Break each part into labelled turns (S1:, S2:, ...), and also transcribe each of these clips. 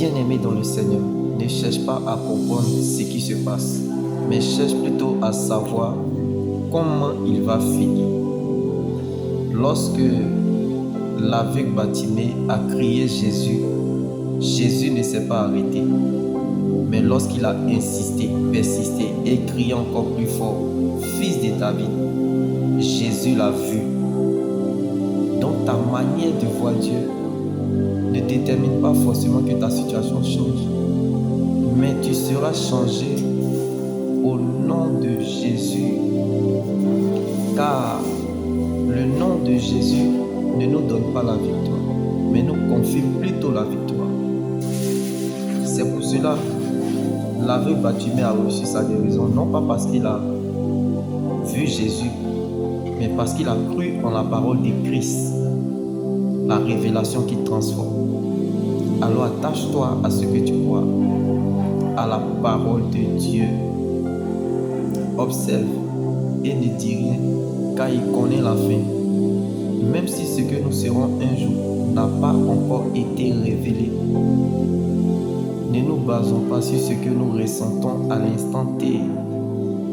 S1: Bien-aimé dans le Seigneur, ne cherche pas à comprendre ce qui se passe, mais cherche plutôt à savoir comment il va finir. Lorsque l'aveugle Bartimée a crié Jésus, Jésus ne s'est pas arrêté. Mais lorsqu'il a insisté, persisté et crié encore plus fort, Fils de David, Jésus l'a vu. Donc ta manière de voir Dieu ne détermine pas forcément que ta situation change. Mais tu seras changé au nom de Jésus. Car le nom de Jésus ne nous donne pas la victoire, mais nous confie plutôt la victoire. C'est pour cela que l'aveugle Bartimée a reçu sa guérison, non pas parce qu'il a vu Jésus, mais parce qu'il a cru en la parole de Christ, la révélation qui transforme. Alors attache-toi à ce que tu crois, à la parole de Dieu. Observe et ne dis rien, car il connaît la fin. Même si ce que nous serons un jour n'a pas encore été révélé, ne nous basons pas sur ce que nous ressentons à l'instant T,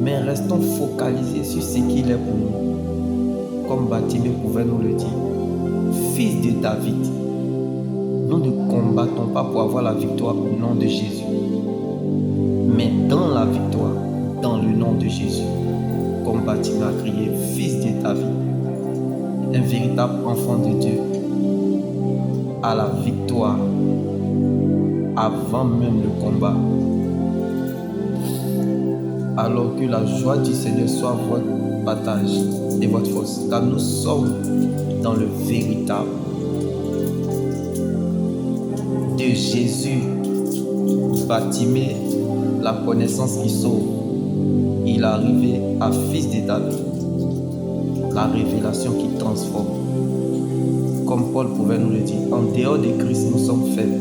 S1: mais restons focalisés sur ce qu'il est pour nous. Comme Bartimée pouvait nous le dire, Fils de David, nous ne combattons pas pour avoir la victoire au nom de Jésus, mais dans la victoire, dans le nom de Jésus. Comme Bartimée a crié, Fils de David, un véritable enfant de Dieu a la victoire avant même le combat. Alors que la joie du Seigneur soit votre partage et votre force, car nous sommes dans le véritable de Jésus. Bartimée, la connaissance qui sauve, il est arrivé à Fils de David, la révélation qui transforme. Comme Paul pouvait nous le dire, en dehors de Christ, nous sommes faibles,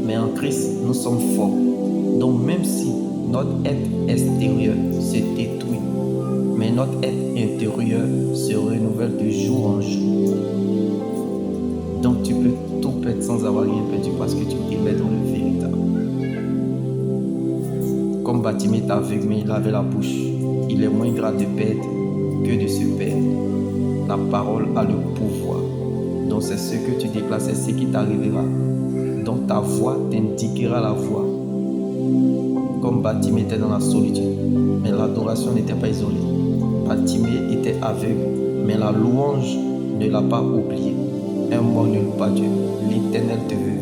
S1: mais en Christ, nous sommes forts. Donc même si notre être extérieur se détruit, mais notre être intérieur se renouvelle de jour en jour. Donc tu peux tout perdre sans avoir rien perdu parce que tu te mets dans le véritable. Comme Bartimée est aveugle, mais il avait la bouche. Il est moins grave de perdre que de se perdre. La parole a le pouvoir. Donc c'est ce que tu déclares, c'est ce qui t'arrivera. Donc ta voix t'indiquera la voie. Comme Bartimée était dans la solitude, mais l'adoration n'était pas isolée. Bartimée était aveugle, mais la louange ne l'a pas oublié. Un mort ne loue pas Dieu. L'Éternel te veut